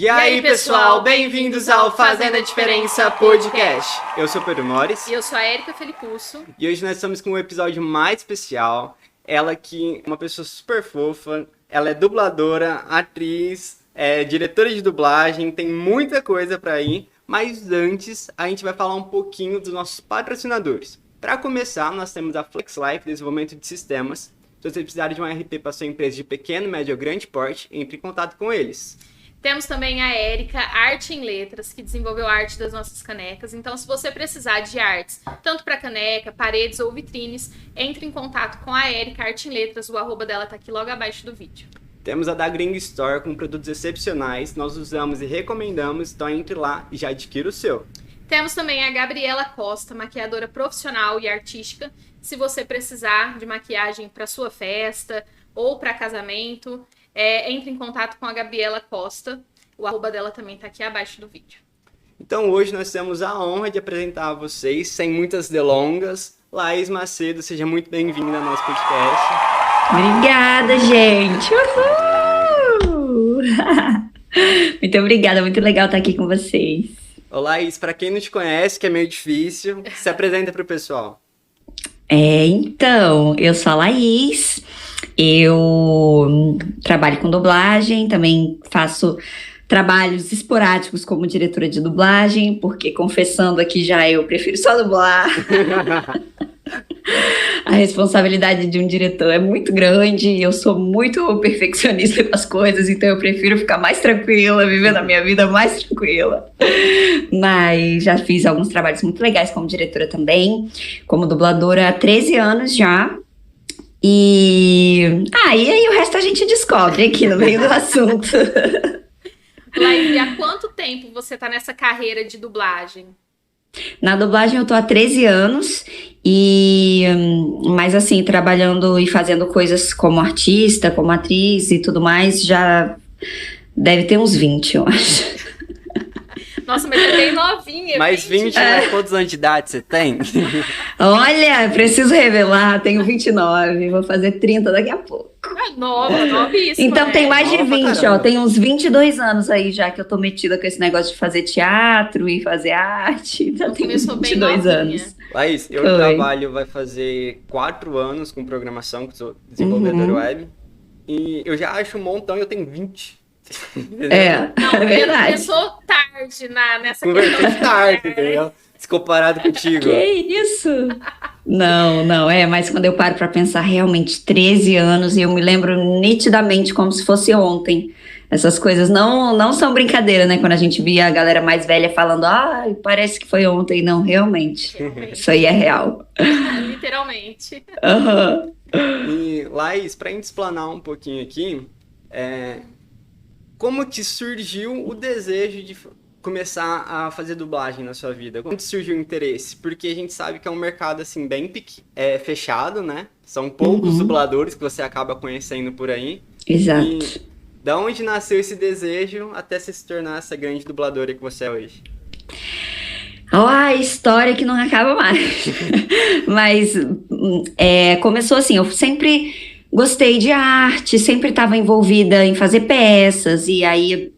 E aí, pessoal, bem-vindos ao Fazendo a Diferença Podcast. Eu sou o Pedro Mores. E eu sou a Érica Felipusso. E hoje nós estamos com um episódio mais especial. Ela que é uma pessoa super fofa, ela é dubladora, atriz, diretora de dublagem, tem muita coisa pra ir. Mas antes, a gente vai falar um pouquinho dos nossos patrocinadores. Para começar, nós temos a FlexLife Desenvolvimento de Sistemas. Se você precisar de um RP para sua empresa de pequeno, médio ou grande porte, entre em contato com eles. Temos também a Érica, Arte em Letras, que desenvolveu a arte das nossas canecas. Então, se você precisar de artes, tanto para caneca, paredes ou vitrines, entre em contato com a Érica, Arte em Letras. O arroba dela tá aqui logo abaixo do vídeo. Temos a da Gring Store com produtos excepcionais, nós usamos e recomendamos, então entre lá e já adquira o seu. Temos também a Gabriela Costa, maquiadora profissional e artística. Se você precisar de maquiagem para sua festa ou para casamento, entre em contato com a Gabriela Costa. O arroba dela também está aqui abaixo do vídeo. Então hoje nós temos a honra de apresentar a vocês, sem muitas delongas, Laís Macedo. Seja muito bem-vinda ao nosso podcast. Obrigada, gente! Uhul! Muito obrigada, muito legal estar aqui com vocês. Ô Laís, para quem não te conhece, que é meio difícil, se apresenta para o pessoal. Então, eu sou a Laís, eu trabalho com dublagem, também faço trabalhos esporádicos como diretora de dublagem, porque confessando aqui já eu prefiro só dublar. A responsabilidade de um diretor é muito grande, eu sou muito perfeccionista com as coisas, então eu prefiro ficar mais tranquila, vivendo a minha vida mais tranquila. Mas já fiz alguns trabalhos muito legais como diretora também, como dubladora há 13 anos já. E aí o resto a gente descobre aqui no meio do assunto. Laís, há quanto tempo você tá nessa carreira de dublagem? Na dublagem eu tô há 13 anos, mas assim, trabalhando e fazendo coisas como artista, como atriz e tudo mais, já deve ter uns 20, eu acho. Nossa, mas é bem novinha. Mais 20, né? Quantos anos de idade você tem? Olha, preciso revelar, tenho 29, vou fazer 30 daqui a pouco. Novíssima. Então tem mais de Nova, 20, caramba. tem uns 22 anos aí já que eu tô metida com esse negócio de fazer teatro e fazer arte. Então tem uns Começou bem 22 novinha. anos. Laís, eu Oi. trabalho, vai fazer 4 anos com programação, que sou desenvolvedor web. E eu já acho um montão e eu tenho 20. Não, É verdade. começou tarde nessa Conversei questão de tarde, mulher, né? entendeu? Se comparado contigo. Que isso? Não, mas quando eu paro pra pensar, realmente 13 anos, e eu me lembro nitidamente como se fosse ontem. Essas coisas não são brincadeira, né? Quando a gente via a galera mais velha falando, parece que foi ontem. Não, realmente. Isso aí é real. Literalmente. Aham. E, Laís, pra gente explanar um pouquinho aqui, como que surgiu o desejo de começar a fazer dublagem na sua vida? Como que surgiu o interesse? Porque a gente sabe que é um mercado, assim, bem fechado, né? São poucos dubladores que você acaba conhecendo por aí. Exato. E da onde nasceu esse desejo até você se tornar essa grande dubladora que você é hoje? História que não acaba mais. Mas começou assim, eu sempre gostei de arte, sempre estava envolvida em fazer peças, e aí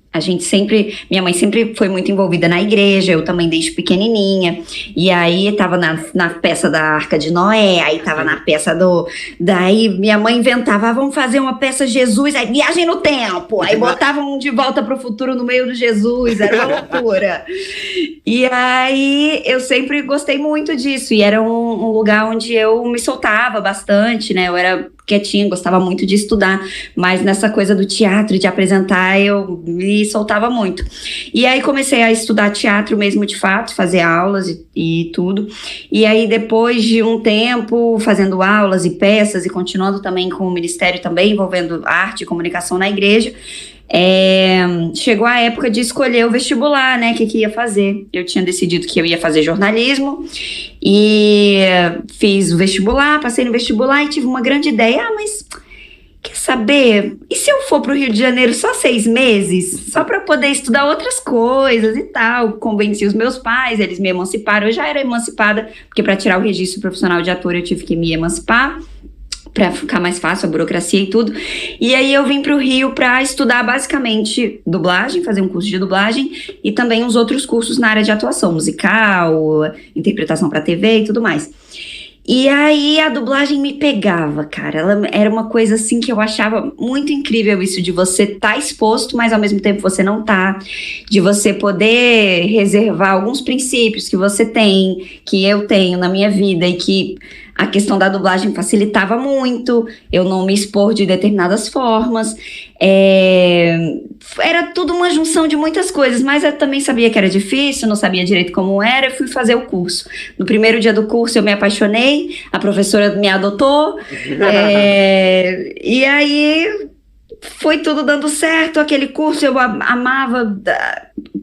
minha mãe sempre foi muito envolvida na igreja, eu também desde pequenininha, e aí tava na peça da Arca de Noé, aí tava na peça daí minha mãe inventava, vamos fazer uma peça Jesus, aí viagem no tempo, aí botavam De Volta pro Futuro no meio do Jesus, era uma loucura. E aí eu sempre gostei muito disso, e era um lugar onde eu me soltava bastante, né, eu era quietinha, gostava muito de estudar, mas nessa coisa do teatro, de apresentar, eu me soltava muito. E aí comecei a estudar teatro mesmo de fato, fazer aulas e tudo. E aí depois de um tempo fazendo aulas e peças e continuando também com o ministério também, envolvendo arte e comunicação na igreja, chegou a época de escolher o vestibular, né, que ia fazer. Eu tinha decidido que eu ia fazer jornalismo e fiz o vestibular, passei no vestibular e tive uma grande ideia, mas quer saber, e se eu for pro Rio de Janeiro só 6 meses, só para poder estudar outras coisas e tal? Convenci os meus pais, eles me emanciparam, eu já era emancipada, porque para tirar o registro profissional de ator eu tive que me emancipar. para ficar mais fácil a burocracia e tudo. E aí eu vim pro Rio para estudar basicamente dublagem, fazer um curso de dublagem e também uns outros cursos na área de atuação musical, interpretação para TV e tudo mais. E aí a dublagem me pegava, cara. Ela era uma coisa assim que eu achava muito incrível, isso de você tá exposto, mas ao mesmo tempo você não tá. De você poder reservar alguns princípios que você tem, que eu tenho na minha vida e que a questão da dublagem facilitava muito, eu não me expor de determinadas formas. Era tudo uma junção de muitas coisas, mas eu também sabia que era difícil, não sabia direito como era, e fui fazer o curso. No primeiro dia do curso eu me apaixonei, a professora me adotou, e aí foi tudo dando certo. Aquele curso eu amava,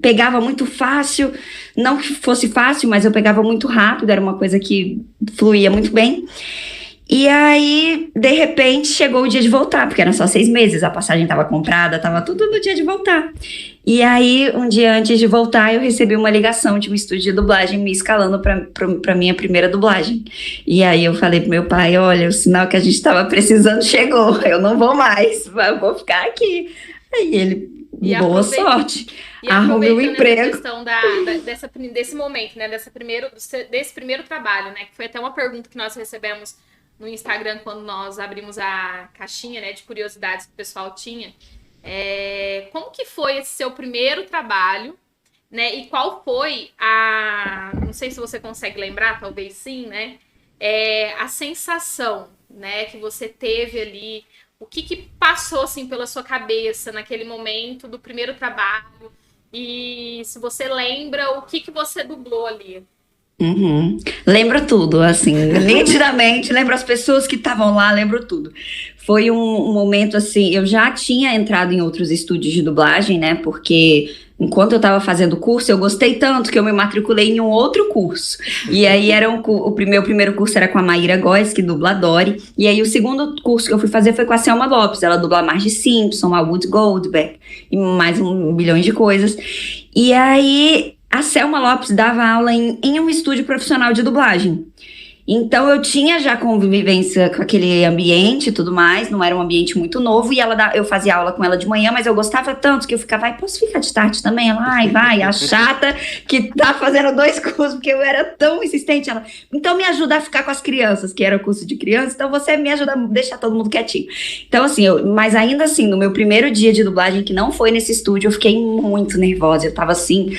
pegava muito fácil, não que fosse fácil, mas eu pegava muito rápido, era uma coisa que fluía muito bem. E aí, de repente, chegou o dia de voltar, porque eram só 6 meses, a passagem estava comprada, estava tudo no dia de voltar. E aí, um dia antes de voltar, eu recebi uma ligação de um estúdio de dublagem me escalando para minha primeira dublagem. E aí eu falei pro meu pai, olha, o sinal que a gente estava precisando chegou, eu não vou mais, eu vou ficar aqui. Aí ele, boa sorte, arrume um emprego. A questão desse momento, né, desse primeiro trabalho, né, que foi até uma pergunta que nós recebemos no Instagram, quando nós abrimos a caixinha, né, de curiosidades que o pessoal tinha. Como que foi esse seu primeiro trabalho, né, e qual foi não sei se você consegue lembrar, talvez sim, né, a sensação, né, que você teve ali, o que passou, assim, pela sua cabeça naquele momento do primeiro trabalho, e se você lembra o que você dublou ali. Uhum. Lembro tudo, assim, nitidamente, lembro as pessoas que estavam lá, lembro tudo. Foi um momento, assim, eu já tinha entrado em outros estúdios de dublagem, né, porque enquanto eu estava fazendo o curso, eu gostei tanto que eu me matriculei em um outro curso. E aí o meu primeiro curso era com a Maíra Góes, que dubla a Dory, e aí o segundo curso que eu fui fazer foi com a Selma Lopes, ela dubla a Marge Simpson, a Whoopi Goldberg, e mais milhões de coisas. E aí a Selma Lopes dava aula em um estúdio profissional de dublagem. Então eu tinha já convivência com aquele ambiente e tudo mais, não era um ambiente muito novo, e eu fazia aula com ela de manhã, mas eu gostava tanto que eu ficava, posso ficar de tarde também? Ela, vai, a chata que tá fazendo 2 cursos, porque eu era tão insistente. Ela, então me ajuda a ficar com as crianças, que era o curso de crianças, então você me ajuda a deixar todo mundo quietinho. Então assim, mas ainda assim, no meu primeiro dia de dublagem, que não foi nesse estúdio, eu fiquei muito nervosa, eu tava assim,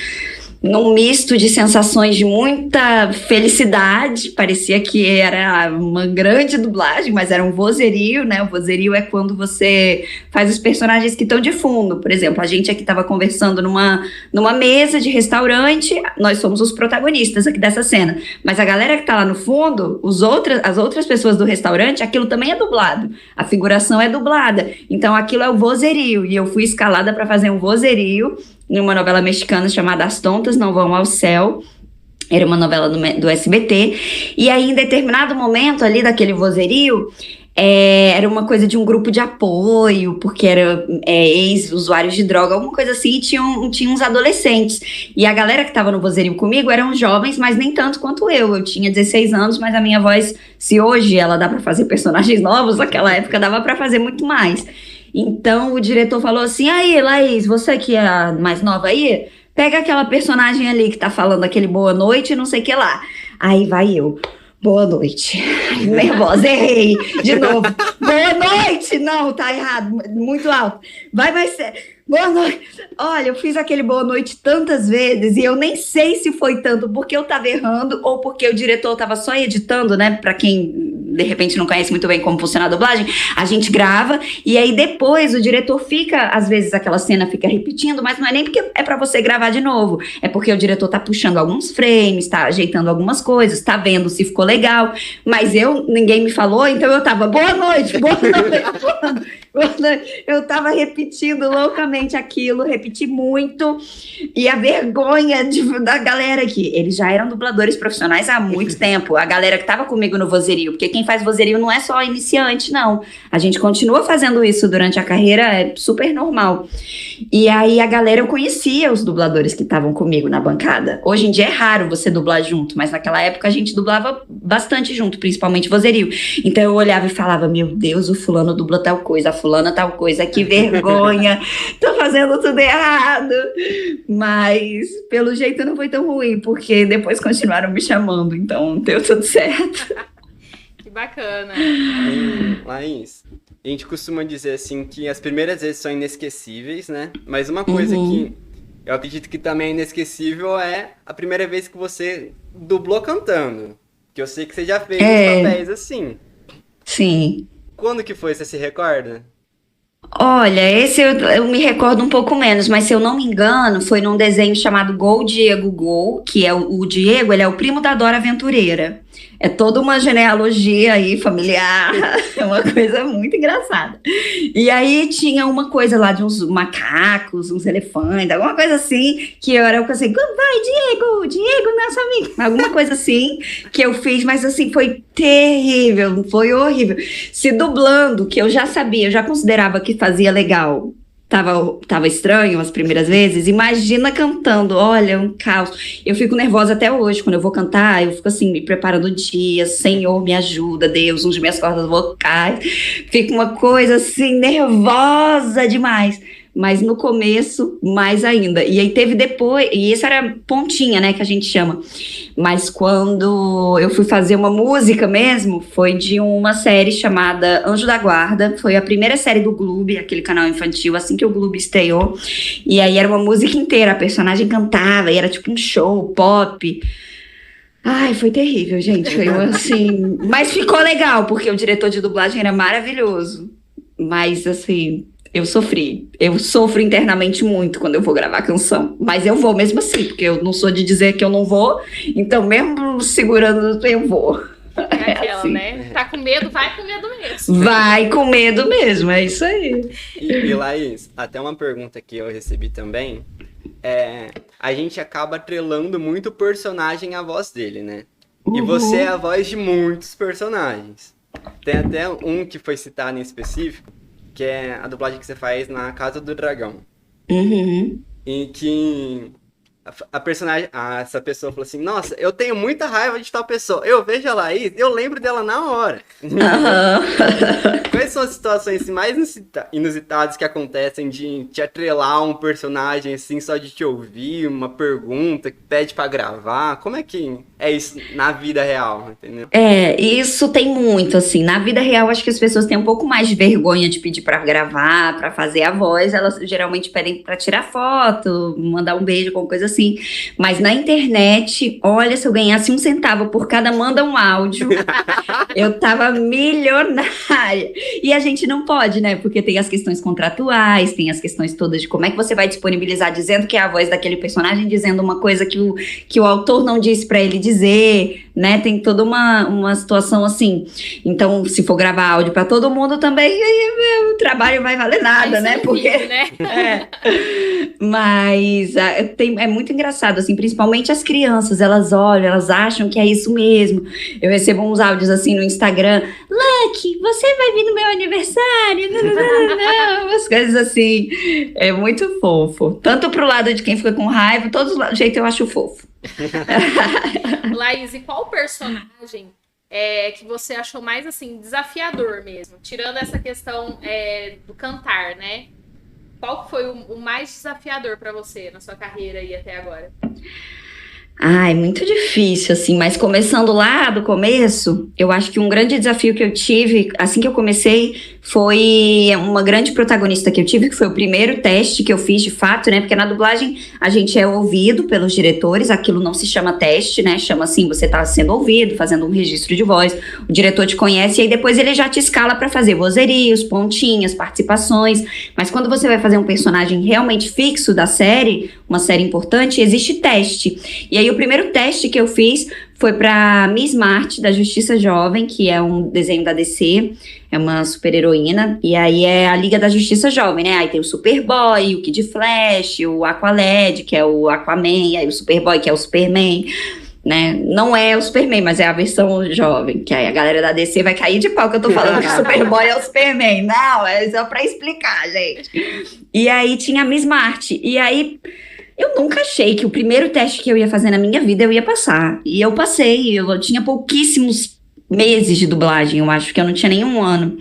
num misto de sensações de muita felicidade, parecia que era uma grande dublagem, mas era um vozerio, né? O vozerio é quando você faz os personagens que estão de fundo. Por exemplo, a gente aqui estava conversando numa mesa de restaurante, nós somos os protagonistas aqui dessa cena, mas a galera que tá lá no fundo, as outras pessoas do restaurante, aquilo também é dublado, a figuração é dublada, então aquilo é o vozerio, e eu fui escalada para fazer um vozerio numa novela mexicana chamada As Tontas Não Vão ao Céu. Era uma novela do SBT. E aí, em determinado momento ali daquele vozerio, era uma coisa de um grupo de apoio, porque era ex-usuários de droga, alguma coisa assim, e tinha uns adolescentes. E a galera que estava no vozerio comigo eram jovens, mas nem tanto quanto eu. Eu tinha 16 anos, mas a minha voz, se hoje ela dá para fazer personagens novos, naquela época dava para fazer muito mais. Então o diretor falou assim, aí Laís, você que é a mais nova aí, pega aquela personagem ali que tá falando aquele boa noite e não sei o que lá. Aí vai eu, boa noite, nervosa, errei, de novo, boa noite, não, tá errado, muito alto, vai ser, boa noite. Olha, eu fiz aquele boa noite tantas vezes e eu nem sei se foi tanto porque eu tava errando ou porque o diretor tava só editando, né, pra quem de repente não conhece muito bem como funciona a dublagem, a gente grava e aí depois o diretor fica, às vezes aquela cena fica repetindo, mas não é nem porque é pra você gravar de novo, é porque o diretor tá puxando alguns frames, tá ajeitando algumas coisas, tá vendo se ficou legal, mas ninguém me falou, então eu tava, boa noite, boa noite, boa noite. Eu tava repetindo loucamente aquilo, repeti muito, e a vergonha da galera aqui. Eles já eram dubladores profissionais há muito tempo, a galera que tava comigo no vozerio, porque quem faz vozerio não é só iniciante, não. A gente continua fazendo isso durante a carreira, é super normal. E aí a galera, eu conhecia os dubladores que estavam comigo na bancada. Hoje em dia é raro você dublar junto, mas naquela época a gente dublava bastante junto, principalmente vozerio. Então eu olhava e falava, meu Deus, o fulano dubla tal coisa, a fulana tal coisa, que vergonha, tô fazendo tudo errado. Mas pelo jeito não foi tão ruim, porque depois continuaram me chamando, então deu tudo certo. Que bacana. Laís, a gente costuma dizer assim que as primeiras vezes são inesquecíveis, né? Mas uma coisa que eu acredito que também é inesquecível é a primeira vez que você dublou cantando. Que eu sei que você já fez papéis assim. Sim. Quando que foi, você se recorda? Olha, esse eu me recordo um pouco menos, mas se eu não me engano, foi num desenho chamado Gol Diego Gol, que é o Diego, ele é o primo da Dora Aventureira. É toda uma genealogia aí familiar, é uma coisa muito engraçada. E aí tinha uma coisa lá de uns macacos, uns elefantes, alguma coisa assim, que eu era assim, vai Diego, nosso amigo. Alguma coisa assim que eu fiz, mas assim, foi terrível, foi horrível. Se dublando, que eu já sabia, eu já considerava que fazia legal. Tava estranho as primeiras vezes, imagina cantando, olha, um caos. Eu fico nervosa até hoje, quando eu vou cantar, eu fico assim, me preparando o dia, Senhor, me ajuda, Deus, unge minhas cordas vocais. Fica uma coisa assim, nervosa demais. Mas no começo, mais ainda. E aí teve depois, e isso era pontinha, né, que a gente chama. Mas quando eu fui fazer uma música mesmo, foi de uma série chamada Anjo da Guarda. Foi a primeira série do Gloob, aquele canal infantil, assim que o Gloob estreou. E aí era uma música inteira, a personagem cantava, e era tipo um show, pop. Ai, foi terrível, gente. Foi assim... Mas ficou legal, porque o diretor de dublagem era maravilhoso. Mas, assim... Eu sofro internamente muito quando eu vou gravar canção, mas eu vou mesmo assim, porque eu não sou de dizer que eu não vou, então mesmo segurando, eu vou. É aquela, assim, né? Tá com medo, vai com medo mesmo. Vai com medo mesmo, é isso aí. E Laís, até uma pergunta que eu recebi também, a gente acaba atrelando muito o personagem à voz dele, né? E você é a voz de muitos personagens. Tem até um que foi citado em específico, que é a dublagem que você faz na Casa do Dragão. Em que a personagem, essa pessoa falou assim, nossa, eu tenho muita raiva de tal pessoa. Eu vejo a Laís, eu lembro dela na hora. Quais são as situações mais inusitadas que acontecem de te atrelar a um personagem assim, só de te ouvir, uma pergunta que pede pra gravar? Como é que é isso na vida real, entendeu? Isso tem muito, assim, na vida real acho que as pessoas têm um pouco mais de vergonha de pedir pra gravar, pra fazer a voz, elas geralmente pedem pra tirar foto, mandar um beijo, alguma coisa assim, mas na internet, olha, se eu ganhasse 1 centavo por cada manda um áudio, eu tava milionária, e a gente não pode, né, porque tem as questões contratuais, tem as questões todas de como é que você vai disponibilizar dizendo que é a voz daquele personagem, dizendo uma coisa que o autor não disse pra ele dizer, né, tem toda uma situação assim, então se for gravar áudio pra todo mundo também, o trabalho vai valer nada, né, porque... né? Mas é muito engraçado, assim, principalmente as crianças, elas olham, elas acham que é isso mesmo. Eu recebo uns áudios assim no Instagram, Lucky, você vai vir no meu aniversário? Não, umas coisas assim, é muito fofo, tanto pro lado de quem fica com raiva, todo jeito eu acho fofo. Laís, e qual personagem que você achou mais, assim, desafiador mesmo? Tirando essa questão do cantar, né? Qual foi o mais desafiador para você na sua carreira aí até agora? É muito difícil, assim, mas começando lá do começo, eu acho que um grande desafio que eu tive, assim que eu comecei, foi uma grande protagonista que eu tive, que foi o primeiro teste que eu fiz de fato, né, porque na dublagem a gente é ouvido pelos diretores, aquilo não se chama teste, né, chama assim, você tá sendo ouvido, fazendo um registro de voz, o diretor te conhece e aí depois ele já te escala pra fazer vozerios, pontinhas, participações, mas quando você vai fazer um personagem realmente fixo da série, uma série importante, existe teste, e aí o primeiro teste que eu fiz foi pra Miss Marty, da Justiça Jovem, que é um desenho da DC, é uma super-heroína, e aí é a Liga da Justiça Jovem, né? Aí tem o Superboy, o Kid Flash, o Aqualad, que é o Aquaman, aí o Superboy, que é o Superman, né? Não é o Superman, mas é a versão jovem, que aí a galera da DC vai cair de pau que eu tô falando que o Superboy é o Superman. Não, é só pra explicar, gente. E aí tinha a Miss Marty, e aí eu nunca achei que o primeiro teste que eu ia fazer na minha vida eu ia passar. E eu passei, eu tinha pouquíssimos meses de dublagem, eu acho que eu não tinha nenhum ano.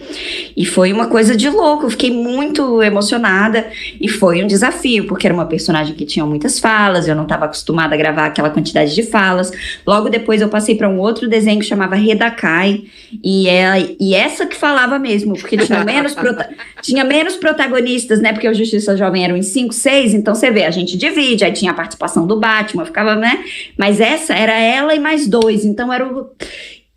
E foi uma coisa de louco, eu fiquei muito emocionada e foi um desafio, porque era uma personagem que tinha muitas falas, eu não estava acostumada a gravar aquela quantidade de falas. Logo depois eu passei para um outro desenho que chamava Redakai, e essa que falava mesmo, porque tinha menos protagonistas, né? Porque o Justiça Jovem eram em 5, 6, então você vê, a gente divide, aí tinha a participação do Batman, ficava, né? Mas essa era ela e mais 2, então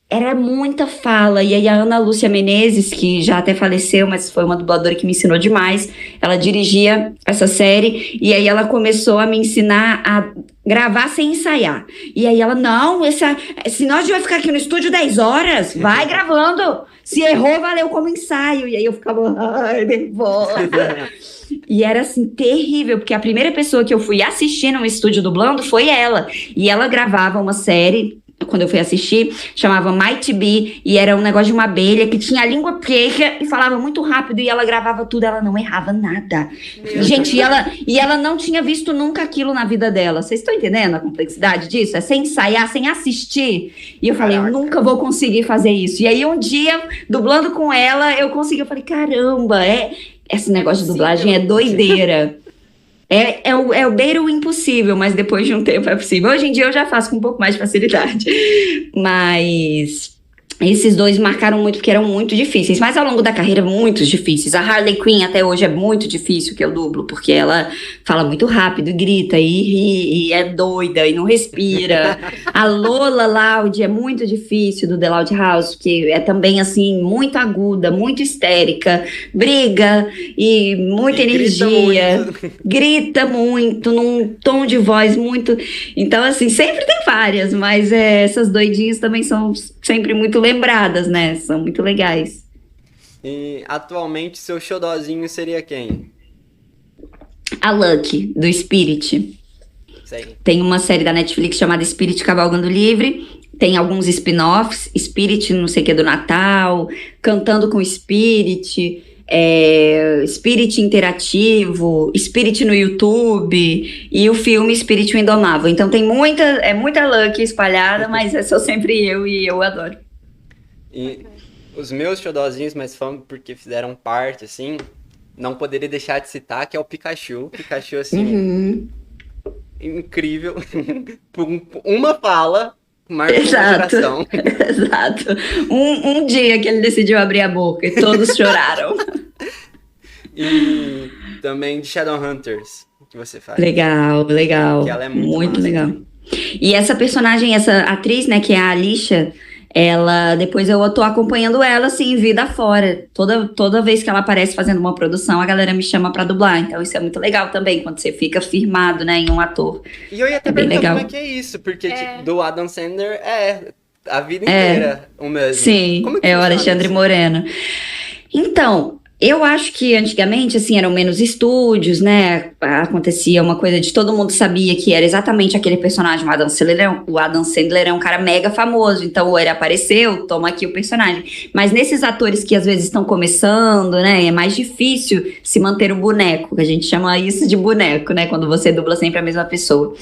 era muita fala, e aí a Ana Lúcia Menezes, que já até faleceu, mas foi uma dubladora que me ensinou demais, ela dirigia essa série, e aí ela começou a me ensinar a gravar sem ensaiar. E aí ela, não, senão a gente vai ficar aqui no estúdio 10 horas, vai gravando, se errou, valeu como ensaio. E aí eu ficava, ai, nervosa. E era assim, terrível, porque a primeira pessoa que eu fui assistir num estúdio dublando foi ela, e ela gravava uma série. Quando eu fui assistir, chamava Mighty Bee, e era um negócio de uma abelha que tinha a língua preta e falava muito rápido, e ela gravava tudo, ela não errava nada. Gente, e ela não tinha visto nunca aquilo na vida dela. Vocês estão entendendo a complexidade disso? É sem ensaiar, sem assistir. E eu falei, eu nunca vou conseguir fazer isso. E aí um dia, dublando com ela, eu consegui, eu falei, caramba, esse negócio de dublagem é doideira. É o beira o impossível, mas depois de um tempo é possível. Hoje em dia eu já faço com um pouco mais de facilidade. Mas esses dois marcaram muito porque eram muito difíceis. Mas ao longo da carreira, muito difíceis. A Harley Quinn até hoje é muito difícil que eu dublo, porque ela fala muito rápido, e grita, e ri, e é doida, e não respira. A Lola Loud é muito difícil, do The Loud House, que é também, assim, muito aguda, muito histérica, briga, e muita energia. Grita muito, num tom de voz muito... Então, assim, sempre tem várias, mas essas doidinhas também são sempre muito lembradas, né? São muito legais. E atualmente seu xodózinho seria quem? A Lucky, do Spirit. Sei. Tem uma série da Netflix chamada Spirit Cavalgando Livre. Tem alguns spin-offs. Spirit, não sei o que, do Natal. Cantando com Spirit. Spirit Interativo. Spirit no YouTube. E o filme Spirit o Indomável. Então tem muita Lucky espalhada, mas sou sempre eu e eu adoro. E os meus xodózinhos, mas falam porque fizeram parte, assim, não poderia deixar de citar, que é o Pikachu. Pikachu, assim, incrível. Por uma fala, marca uma geração. Exato. Um dia que ele decidiu abrir a boca e todos choraram. E também de Shadowhunters, que você faz. Legal. Que ela é muito massa, legal. né? E essa personagem, essa atriz, né, que é a Alicia, ela, depois eu tô acompanhando ela, assim, vida fora. Toda vez que ela aparece fazendo uma produção, a galera me chama pra dublar. Então isso é muito legal também, quando você fica firmado, né, em um ator. E eu ia até bem perguntar legal. como é que é isso, porque tipo, do Adam Sandler a vida inteira o mesmo. Sim, Como que é o funciona Alexandre isso? Moreno. Então, eu acho que antigamente, assim, eram menos estúdios, né? Acontecia uma coisa de todo mundo sabia que era exatamente aquele personagem. O Adam Sandler é um cara mega famoso, então ele apareceu, toma aqui o personagem. Mas nesses atores que às vezes estão começando, né? É mais difícil se manter o boneco, que a gente chama isso de boneco, né? Quando você dubla sempre a mesma pessoa.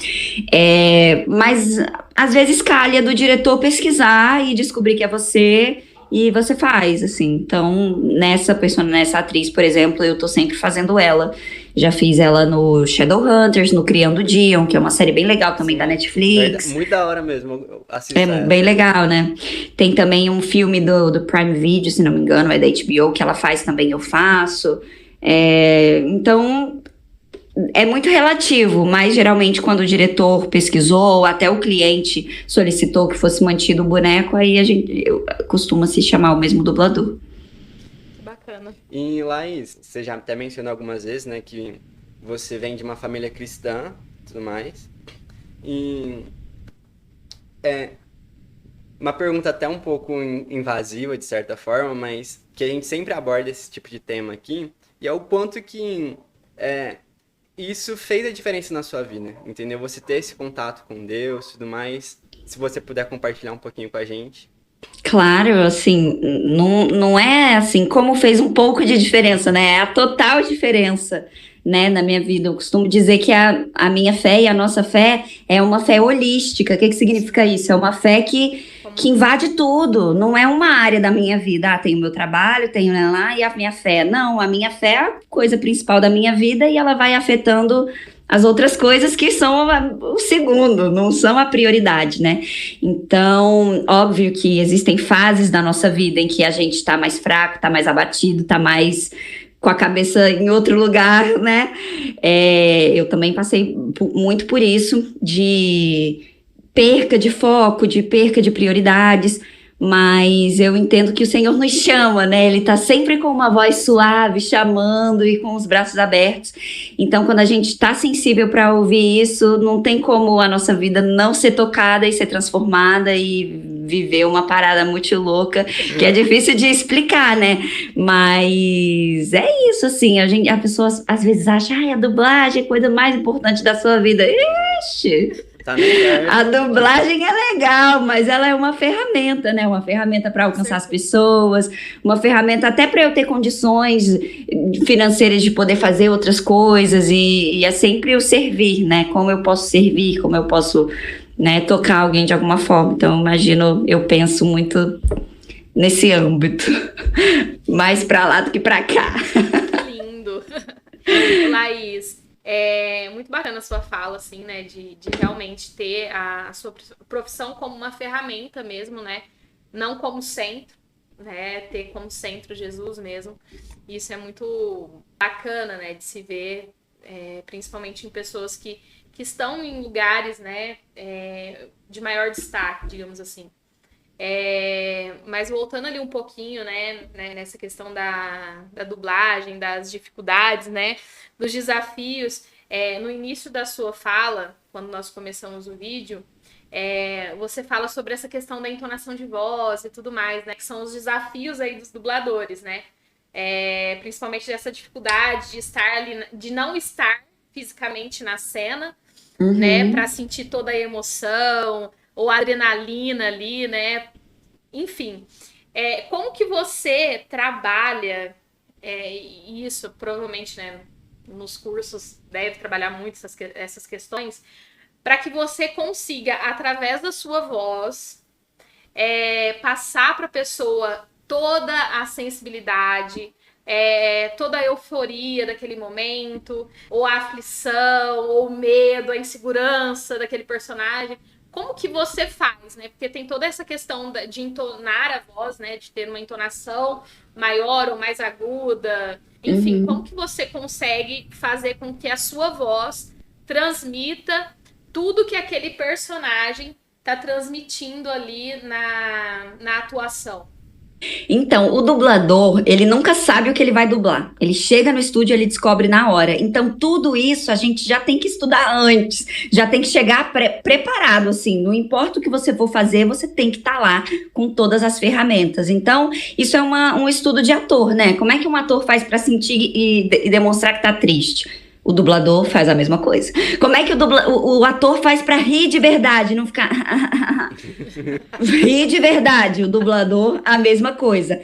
Mas às vezes calha do diretor pesquisar e descobrir que é você. E você faz, assim. Então, nessa atriz, por exemplo, eu tô sempre fazendo ela. Já fiz ela no Shadowhunters, no Criando Dion, que é uma série bem legal também da Netflix. Muito da hora mesmo. Eu assisto É ela. bem legal, né? Tem também um filme do Prime Video, se não me engano, é da HBO, que ela faz também, eu faço. Então, é muito relativo, mas geralmente quando o diretor pesquisou, ou até o cliente solicitou que fosse mantido o boneco, aí eu costuma se chamar o mesmo dublador. Bacana. E Laís, você já até mencionou algumas vezes, né, que você vem de uma família cristã e tudo mais. E uma pergunta até um pouco invasiva, de certa forma, mas que a gente sempre aborda esse tipo de tema aqui, e é o ponto que isso fez a diferença na sua vida, entendeu? Você ter esse contato com Deus e tudo mais, se você puder compartilhar um pouquinho com a gente. Claro, assim, não é assim, como fez um pouco de diferença, né? É a total diferença, né, na minha vida. Eu costumo dizer que a minha fé e a nossa fé é uma fé holística. O que significa isso? É uma fé que invade tudo, não é uma área da minha vida. Ah, tem o meu trabalho, tenho lá e a minha fé. Não, a minha fé é a coisa principal da minha vida e ela vai afetando as outras coisas que são o segundo, não são a prioridade, né? Então, óbvio que existem fases da nossa vida em que a gente tá mais fraco, tá mais abatido, tá mais com a cabeça em outro lugar, né? Eu também passei muito por isso, de perca de foco, de perca de prioridades, mas eu entendo que o Senhor nos chama, né? Ele tá sempre com uma voz suave, chamando e com os braços abertos. Então, quando a gente tá sensível para ouvir isso, não tem como a nossa vida não ser tocada e ser transformada e viver uma parada muito louca, que é difícil de explicar, né? Mas é isso, assim, a pessoa às vezes acha, a dublagem é a coisa mais importante da sua vida. Ixi! Tá A dublagem é legal, mas ela é uma ferramenta, né? Uma ferramenta para alcançar as pessoas, uma ferramenta até para eu ter condições financeiras de poder fazer outras coisas e é sempre o servir, né? Como eu posso servir, como eu posso, né, tocar alguém de alguma forma. Então, eu penso muito nesse âmbito, mais para lá do que para cá. Lindo. Laís, é muito bacana a sua fala, assim, né, de realmente ter a sua profissão como uma ferramenta mesmo, né, não como centro, né, ter como centro Jesus mesmo. Isso é muito bacana, né, de se ver, principalmente em pessoas que estão em lugares, né, de maior destaque, digamos assim. Mas voltando ali um pouquinho, né, nessa questão da dublagem, das dificuldades, né, dos desafios, no início da sua fala, quando nós começamos o vídeo, você fala sobre essa questão da entonação de voz e tudo mais, né, que são os desafios aí dos dubladores, né, principalmente dessa dificuldade de estar ali, de não estar fisicamente na cena, né, para sentir toda a emoção ou a adrenalina ali, né? Enfim, como que você trabalha isso? Provavelmente, né, nos cursos deve trabalhar muito essas questões, para que você consiga, através da sua voz, passar para a pessoa toda a sensibilidade, toda a euforia daquele momento, ou a aflição, ou o medo, a insegurança daquele personagem. Como que você faz, né? Porque tem toda essa questão de entonar a voz, né? De ter uma entonação maior ou mais aguda. Enfim, como que você consegue fazer com que a sua voz transmita tudo que aquele personagem está transmitindo ali na atuação? Então, o dublador, ele nunca sabe o que ele vai dublar. Ele chega no estúdio, ele descobre na hora. Então, tudo isso a gente já tem que estudar antes. Já tem que chegar preparado, assim. Não importa o que você for fazer, você tem que estar lá com todas as ferramentas. Então, isso é um estudo de ator, né? Como é que um ator faz para sentir e demonstrar que tá triste? O dublador faz a mesma coisa. Como é que o ator faz pra rir de verdade, não ficar... rir de verdade. O dublador, a mesma coisa.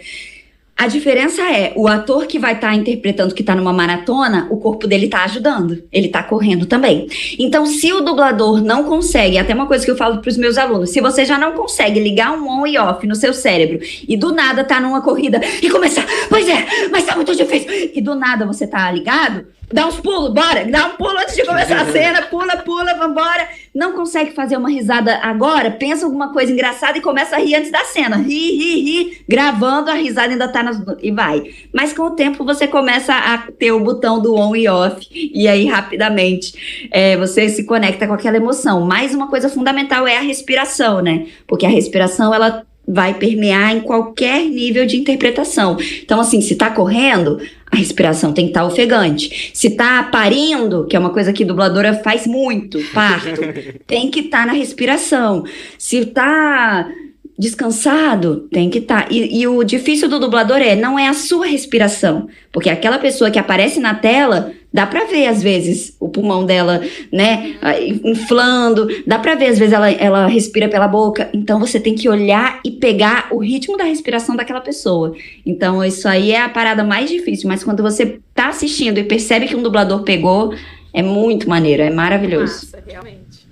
A diferença é, o ator que vai estar interpretando que está numa maratona, o corpo dele está ajudando. Ele está correndo também. Então, se o dublador não consegue, até uma coisa que eu falo para os meus alunos, se você já não consegue ligar um on e off no seu cérebro e do nada tá numa corrida e começar, pois é, mas tá muito difícil, e do nada você tá ligado, dá uns pulos, bora, dá um pulo antes de começar a cena, pula, vambora. Não consegue fazer uma risada agora, pensa alguma coisa engraçada e começa a rir antes da cena. Ri, gravando, a risada ainda tá e vai. Mas com o tempo você começa a ter o botão do on e off, e aí rapidamente você se conecta com aquela emoção. Mas uma coisa fundamental é a respiração, né? Porque a respiração, ela vai permear em qualquer nível de interpretação. Então, assim, se tá correndo, a respiração tem que estar ofegante. Se tá parindo, que é uma coisa que a dubladora faz muito, parto, tem que estar na respiração. Se tá descansado, tem que estar. E o difícil do dublador não é a sua respiração, porque aquela pessoa que aparece na tela, dá pra ver às vezes o pulmão dela, né, inflando, dá pra ver às vezes ela respira pela boca, então você tem que olhar e pegar o ritmo da respiração daquela pessoa. Então isso aí é a parada mais difícil, mas quando você tá assistindo e percebe que um dublador pegou, é muito maneiro, é maravilhoso. Massa, realmente.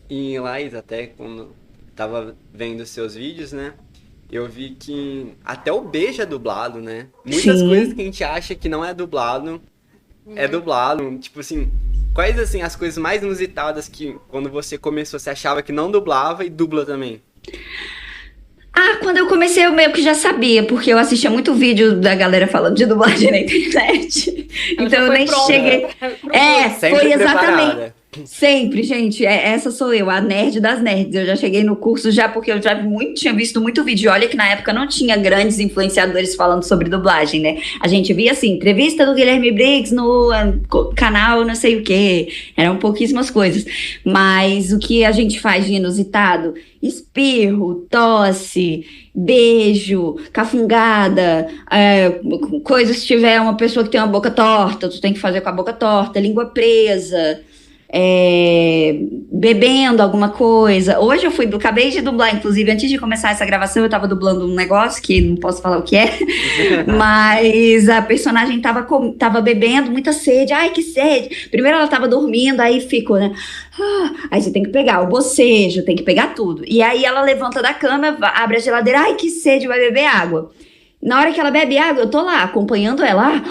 E Laís, até quando tava vendo seus vídeos, né? Eu vi que até o beijo é dublado, né? Muitas Sim. coisas que a gente acha que não é dublado, é dublado. Tipo assim, quais assim as coisas mais inusitadas que quando você começou você achava que não dublava e dubla também? Ah, quando eu comecei eu meio que já sabia, porque eu assistia muito vídeo da galera falando de dublagem na internet. Ela Então já eu foi nem pronta cheguei. pro É, curso. Sempre foi exatamente. preparada. Sempre, gente, essa sou eu, a nerd das nerds. Eu já cheguei no curso já porque eu já tinha visto muito vídeo. Olha que na época não tinha grandes influenciadores falando sobre dublagem, né? A gente via assim, entrevista do Guilherme Briggs no canal não sei o quê. Eram pouquíssimas coisas. Mas o que a gente faz de inusitado? Espirro, tosse, beijo, cafungada, coisas se tiver uma pessoa que tem uma boca torta, tu tem que fazer com a boca torta, língua presa, bebendo alguma coisa. Hoje acabei de dublar, inclusive, antes de começar essa gravação, eu tava dublando um negócio que não posso falar o que é, mas a personagem tava bebendo, muita sede, ai que sede. Primeiro ela tava dormindo, aí ficou, né? Aí você tem que pegar o bocejo, tem que pegar tudo. E aí ela levanta da cama, abre a geladeira, ai que sede, vai beber água. Na hora que ela bebe água, eu tô lá acompanhando ela.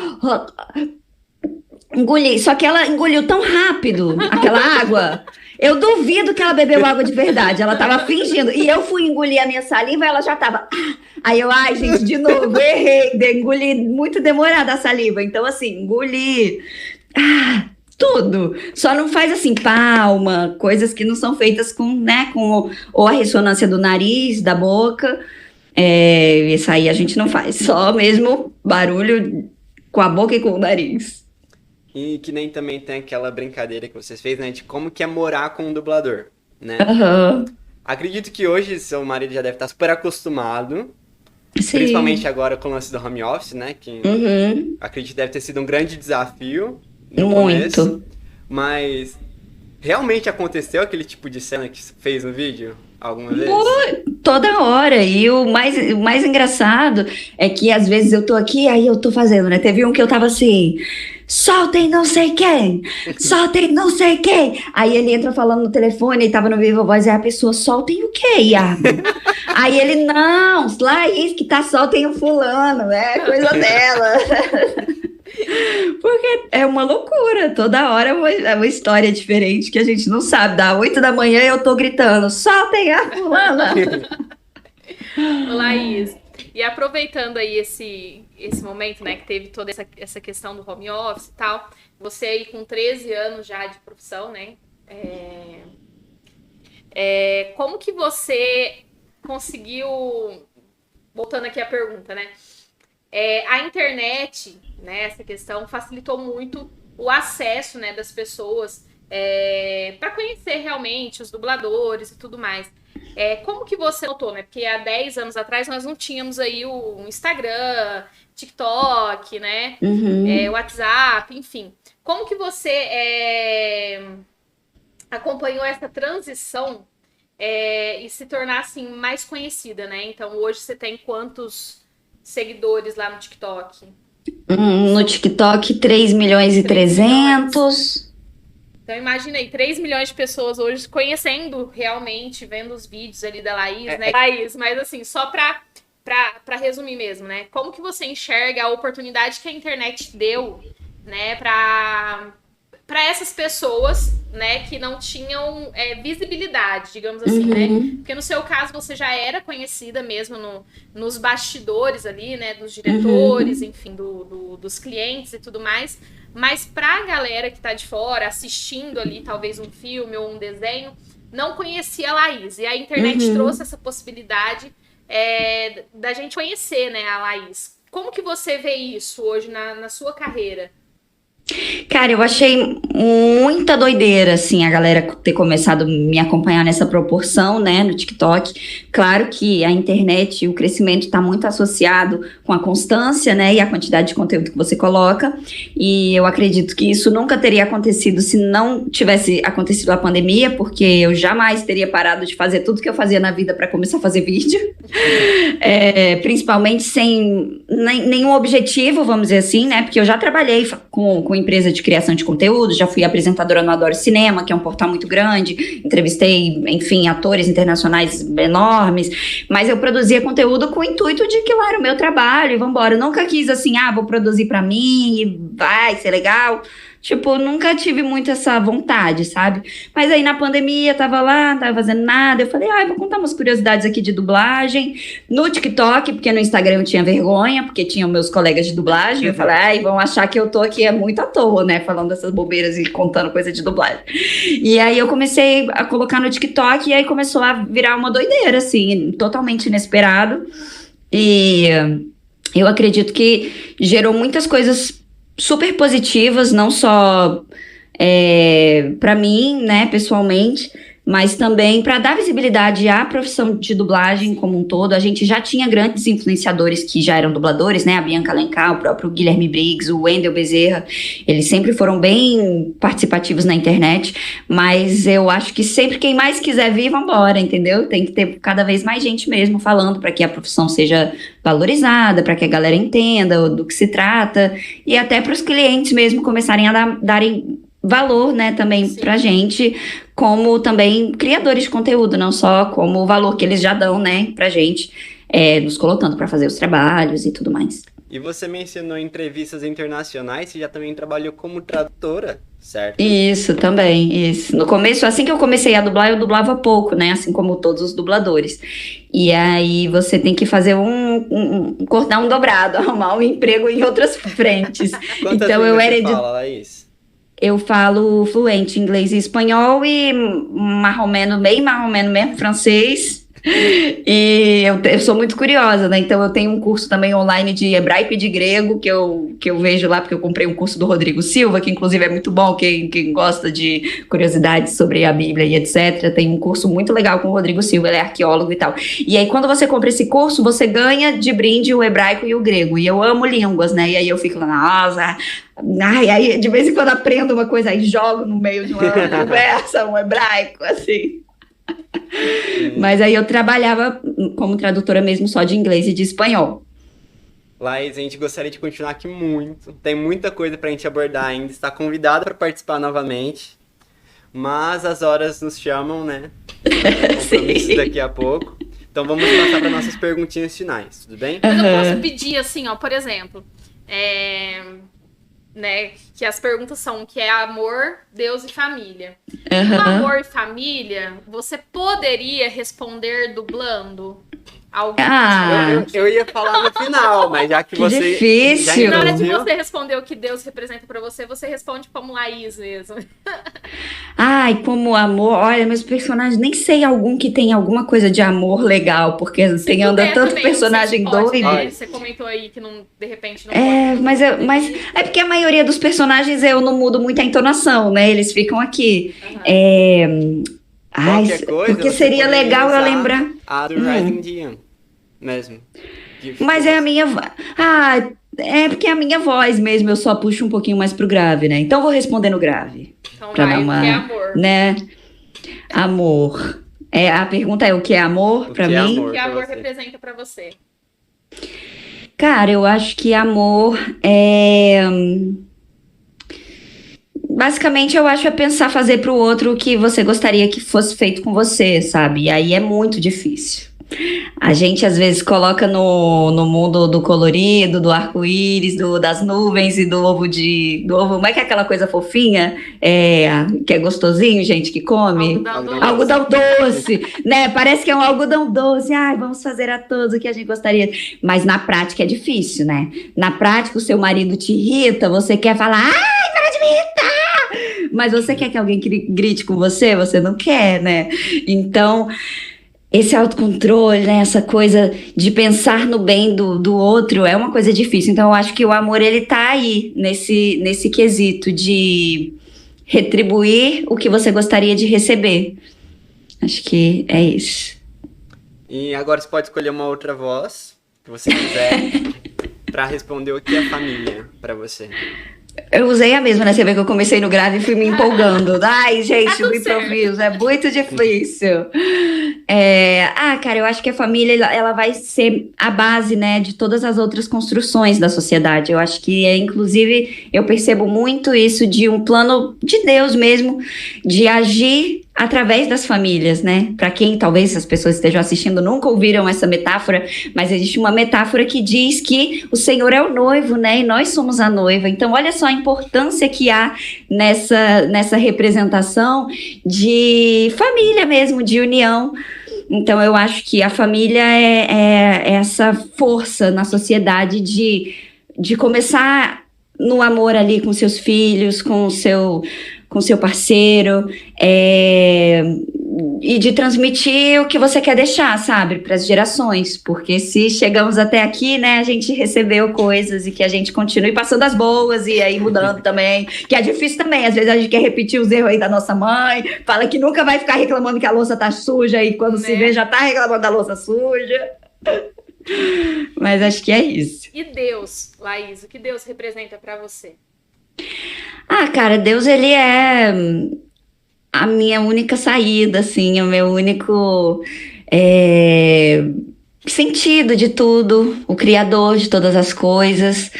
Engoli, só que ela engoliu tão rápido aquela água. Eu duvido que ela bebeu água de verdade. Ela tava fingindo. E eu fui engolir a minha saliva, ela já tava. Aí eu, ai, gente, de novo, errei. Engoli muito demorada a saliva. Então, assim, engoli. Tudo. Só não faz assim, palma, coisas que não são feitas com, né, ou a ressonância do nariz, da boca. Isso aí a gente não faz. Só mesmo barulho com a boca e com o nariz. E que nem também tem aquela brincadeira que vocês fez, né? De como que é morar com um dublador, né? Aham. Acredito que hoje seu marido já deve estar super acostumado. Sim. Principalmente agora com o lance do home office, né? Que acredito que deve ter sido um grande desafio no Muito. começo. Mas realmente aconteceu aquele tipo de cena que você fez no vídeo alguma vez? Toda hora. E o mais engraçado é que às vezes eu tô aqui, aí eu tô fazendo, né? Teve um que eu tava assim, soltem não sei quem, soltem não sei quem. Aí ele entra falando no telefone, e tava no Viva Voz, e a pessoa, soltem o quê, Iago? Aí ele, não, Laís que tá soltem o fulano, é coisa dela. Porque é uma loucura, toda hora é uma história diferente que a gente não sabe. Da 8 da manhã eu tô gritando, soltem a fulana. Laís, e aproveitando aí esse momento, né, que teve toda essa questão do home office e tal, você aí com 13 anos já de profissão, né, como que você conseguiu, voltando aqui à pergunta, né, a internet, né, essa questão facilitou muito o acesso, né, das pessoas para conhecer realmente os dubladores e tudo mais. Como que você notou, né? Porque há 10 anos atrás nós não tínhamos aí o Instagram, TikTok, né? WhatsApp, enfim. Como que você acompanhou essa transição e se tornar assim mais conhecida, né? Então hoje você tem quantos seguidores lá no TikTok? No TikTok, 3.300.000. Então imagina aí, 3 milhões de pessoas hoje conhecendo realmente, vendo os vídeos ali da Laís, né? Laís, mas assim, só pra resumir mesmo, né? Como que você enxerga a oportunidade que a internet deu, né, pra essas pessoas, né, que não tinham visibilidade, digamos assim, né? Porque no seu caso você já era conhecida mesmo nos bastidores ali, né, dos diretores, enfim, dos clientes e tudo mais. Mas pra galera que tá de fora, assistindo ali talvez um filme ou um desenho, não conhecia a Laís. E a internet trouxe essa possibilidade da gente conhecer, né, a Laís. Como que você vê isso hoje na sua carreira? Cara, eu achei muita doideira, assim, a galera ter começado a me acompanhar nessa proporção, né, no TikTok. Claro que a internet, o crescimento está muito associado com a constância, né, e a quantidade de conteúdo que você coloca. E eu acredito que isso nunca teria acontecido se não tivesse acontecido a pandemia, porque eu jamais teria parado de fazer tudo que eu fazia na vida para começar a fazer vídeo. Principalmente sem nenhum objetivo, vamos dizer assim, né, porque eu já trabalhei com empresa de criação de conteúdo, já fui apresentadora no Adoro Cinema, que é um portal muito grande, entrevistei, enfim, atores internacionais enormes, mas eu produzia conteúdo com o intuito de que lá era o meu trabalho e vambora. Eu nunca quis assim, vou produzir pra mim e vai ser legal. Tipo, nunca tive muito essa vontade, sabe? Mas aí na pandemia, tava lá, não tava fazendo nada. Eu falei, vou contar umas curiosidades aqui de dublagem. No TikTok, porque no Instagram eu tinha vergonha, porque tinham meus colegas de dublagem. Eu falei, vão achar que eu tô aqui muito à toa, né? Falando essas bobeiras e contando coisa de dublagem. E aí eu comecei a colocar no TikTok e aí começou a virar uma doideira, assim, totalmente inesperado. E eu acredito que gerou muitas coisas super positivas, não só para mim, né, pessoalmente, mas também para dar visibilidade à profissão de dublagem como um todo. A gente já tinha grandes influenciadores que já eram dubladores, né, a Bianca Alencar, o próprio Guilherme Briggs, o Wendel Bezerra, eles sempre foram bem participativos na internet, mas eu acho que sempre quem mais quiser vir, vambora, entendeu? Tem que ter cada vez mais gente mesmo falando para que a profissão seja valorizada, para que a galera entenda do que se trata, e até para os clientes mesmo começarem a darem valor, né, também pra gente, como também criadores de conteúdo, não só como o valor que eles já dão, né, pra gente, nos colocando pra fazer os trabalhos e tudo mais. E você mencionou entrevistas internacionais, você já também trabalhou como tradutora, certo? Isso, também, isso. No começo, assim que eu comecei a dublar, eu dublava pouco, né, assim como todos os dubladores. E aí você tem que fazer cortar um dobrado, arrumar um emprego em outras frentes. Quantas então línguas eu era você fala, Laís? Eu falo fluente inglês e espanhol e marromeno mesmo, francês. E eu sou muito curiosa, né? Então eu tenho um curso também online de hebraico e de grego que eu vejo lá, porque eu comprei um curso do Rodrigo Silva, que inclusive é muito bom, quem gosta de curiosidades sobre a Bíblia e etc. Tem um curso muito legal com o Rodrigo Silva, ele é arqueólogo e tal. E aí quando você compra esse curso, você ganha de brinde o hebraico e o grego. E eu amo línguas, né? E aí eu fico lá, nossa... aí de vez em quando aprendo uma coisa, aí jogo no meio de uma conversa, um hebraico, assim. Mas aí eu trabalhava como tradutora mesmo só de inglês e de espanhol. Laís, a gente gostaria de continuar aqui muito. Tem muita coisa pra gente abordar ainda. Está convidada para participar novamente. Mas as horas nos chamam, né? Compromisso daqui a pouco. Então vamos passar para nossas perguntinhas finais, tudo bem? Mas eu posso pedir assim, ó, por exemplo, né, que as perguntas são o que é amor, Deus e família. O amor e família, você poderia responder dublando? Eu ia falar no final, mas já que você... Difícil. Na hora de você responder o que Deus representa pra você, você responde como Laís mesmo. Ai, como amor. Olha, meus personagens, nem sei algum que tem alguma coisa de amor legal, porque anda tanto também, personagem doido. Né? Você comentou aí que não, de repente não pode. Mas é porque a maioria dos personagens eu não mudo muito a entonação, né? Eles ficam aqui. Qualquer coisa, porque seria legal eu lembrar. A do Rising Dian, mesmo. Mas é a minha voz. É porque é a minha voz mesmo, eu só puxo um pouquinho mais pro grave, né? Então vou responder no grave. Então vai, o que é amor? Né? Amor. A pergunta é o que é amor pra mim? O que amor representa pra você? Cara, eu acho que amor é... Basicamente, eu acho pensar fazer pro outro o que você gostaria que fosse feito com você, sabe? E aí é muito difícil. A gente, às vezes, coloca no mundo do colorido, do arco-íris, das nuvens e do ovo. Como é que é aquela coisa fofinha? Que é gostosinho, gente, que come? Algodão doce, né? Parece que é um algodão doce. Ai, vamos fazer a todos o que a gente gostaria. Mas na prática é difícil, né? Na prática, o seu marido te irrita, você quer falar, ai, para de me irritar! Mas você quer que alguém grite com você? Você não quer, né? Então... esse autocontrole, né? Essa coisa de pensar no bem do outro é uma coisa difícil. Então, eu acho que o amor, ele tá aí, nesse quesito de retribuir o que você gostaria de receber. Acho que é isso. E agora você pode escolher uma outra voz, que você quiser, pra responder o que é família pra você. Eu usei a mesma, né? Você vê que eu comecei no grave e fui me empolgando. Ai, gente, Tá o tudo improviso é muito difícil. Cara, eu acho que a família, ela vai ser a base, né, de todas as outras construções da sociedade. Eu acho que, inclusive, eu percebo muito isso de um plano de Deus mesmo, de agir através das famílias, né? Para quem talvez as pessoas estejam assistindo nunca ouviram essa metáfora, mas existe uma metáfora que diz que o Senhor é o noivo, né? E nós somos a noiva. Então, olha só a importância que há nessa representação de família mesmo, de união. Então, eu acho que a família é essa força na sociedade de começar no amor ali com seus filhos, com seu parceiro, e de transmitir o que você quer deixar, sabe, para as gerações, porque se chegamos até aqui, né, a gente recebeu coisas e que a gente continue passando as boas e aí mudando também, que é difícil também, às vezes a gente quer repetir os erros aí da nossa mãe, fala que nunca vai ficar reclamando que a louça tá suja e quando se vê já tá reclamando da louça suja. Mas acho que é isso. E Deus, Laís, o que Deus representa pra você? Cara, Deus, ele é a minha única saída, assim, o meu único sentido de tudo, o criador de todas as coisas,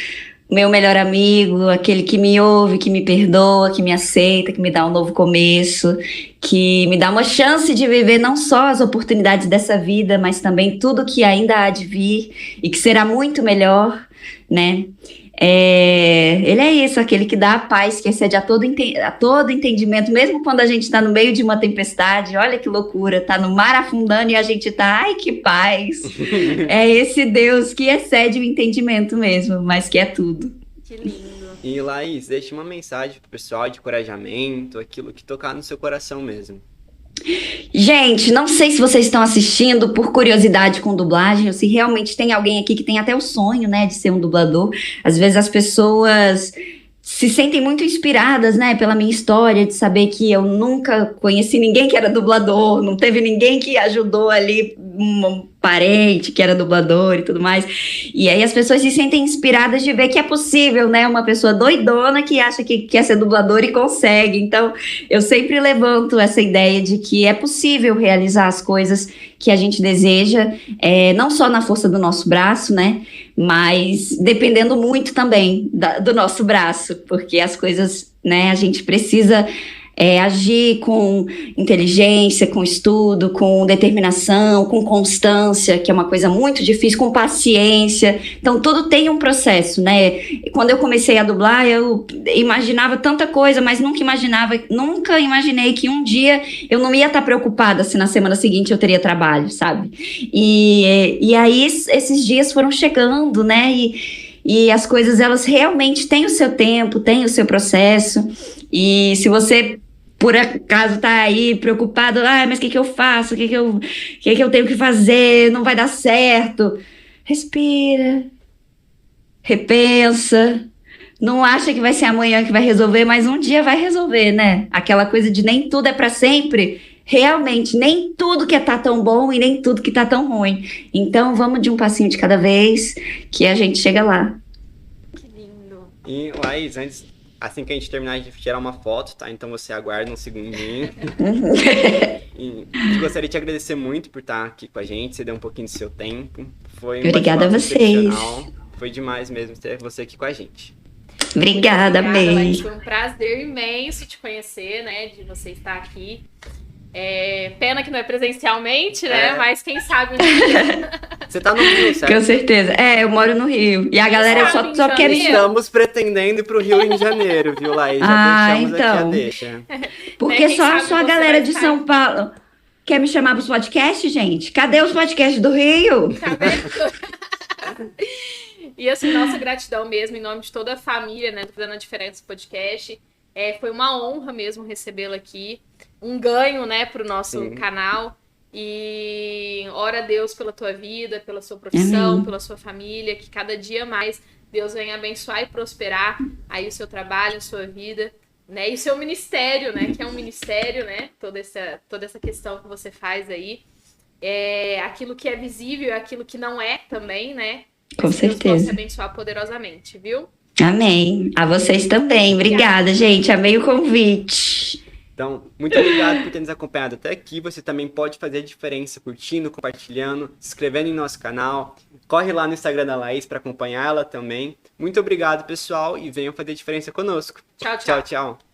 o meu melhor amigo, aquele que me ouve, que me perdoa, que me aceita, que me dá um novo começo, que me dá uma chance de viver não só as oportunidades dessa vida, mas também tudo que ainda há de vir e que será muito melhor, né? Ele é isso, aquele que dá a paz, que excede a todo entendimento, mesmo quando a gente está no meio de uma tempestade. Olha que loucura, tá no mar afundando e a gente tá, ai que paz. É esse Deus que excede o entendimento mesmo, mas que é tudo. Que lindo. E Laís, deixe uma mensagem pro pessoal de encorajamento, aquilo que tocar no seu coração mesmo. Gente, não sei se vocês estão assistindo por curiosidade com dublagem, ou se realmente tem alguém aqui que tem até o sonho, né, de ser um dublador. Às vezes as pessoas se sentem muito inspiradas, né, pela minha história, de saber que eu nunca conheci ninguém que era dublador, não teve ninguém que ajudou ali, um parente que era dublador e tudo mais. E aí as pessoas se sentem inspiradas de ver que é possível, né, uma pessoa doidona que acha que quer ser dublador e consegue. Então, eu sempre levanto essa ideia de que é possível realizar as coisas que a gente deseja, não só na força do nosso braço, né, mas dependendo muito também do nosso braço, porque as coisas, né, a gente precisa agir com inteligência, com estudo, com determinação, com constância, que é uma coisa muito difícil, com paciência. Então, tudo tem um processo, né? Quando eu comecei a dublar, eu imaginava tanta coisa, mas nunca imaginei que um dia eu não ia estar preocupada se na semana seguinte eu teria trabalho, sabe? E aí, esses dias foram chegando, né? E as coisas, elas realmente têm o seu tempo, têm o seu processo. E se você, por acaso, tá aí preocupado, mas o que eu faço? O que eu tenho que fazer? Não vai dar certo. Respira. Repensa. Não acha que vai ser amanhã que vai resolver, mas um dia vai resolver, né? Aquela coisa de nem tudo é pra sempre. Realmente, nem tudo que tá tão bom e nem tudo que tá tão ruim. Então, vamos de um passinho de cada vez que a gente chega lá. Que lindo. E Laís, assim que a gente terminar de tirar uma foto, tá? Então você aguarda um segundinho. E gostaria de te agradecer muito por estar aqui com a gente, você deu um pouquinho do seu tempo. Foi um Obrigada a vocês. excepcional. Foi demais mesmo ter você aqui com a gente. Obrigada, Laís. May. Foi um prazer imenso te conhecer, né? De você estar aqui. Pena que não é presencialmente, né? Mas quem sabe um dia. Você tá no Rio, certo? Com certeza. Eu moro no Rio. E a galera só quer me chamar. Estamos pretendendo ir pro Rio em janeiro, viu, Laís? Já deixamos aqui a deixa. Porque Quem só sabe a sua você galera vai de estar. São Paulo quer me chamar pros podcasts, gente? Cadê os podcasts do Rio? Tá vendo? E assim, nossa gratidão mesmo, em nome de toda a família, né, do Fazendo a Diferença Podcast. Foi uma honra mesmo recebê-la aqui. Um ganho, né, pro nosso canal. E ora a Deus pela tua vida, pela sua profissão, Amém. pela sua família, que cada dia mais Deus venha abençoar e prosperar aí o seu trabalho, a sua vida, né? E o seu ministério, né? Que é um ministério, né? Toda essa questão que você faz aí. É aquilo que é visível e aquilo que não é também, né? Com Que Deus possa certeza. abençoar poderosamente, viu? Amém. A vocês também. Obrigada, gente. Amei o convite. Então, muito obrigado por ter nos acompanhado até aqui. Você também pode fazer a diferença curtindo, compartilhando, se inscrevendo em nosso canal. Corre lá no Instagram da Laís para acompanhar ela também. Muito obrigado, pessoal, e venham fazer a diferença conosco. Tchau, tchau. Tchau, tchau.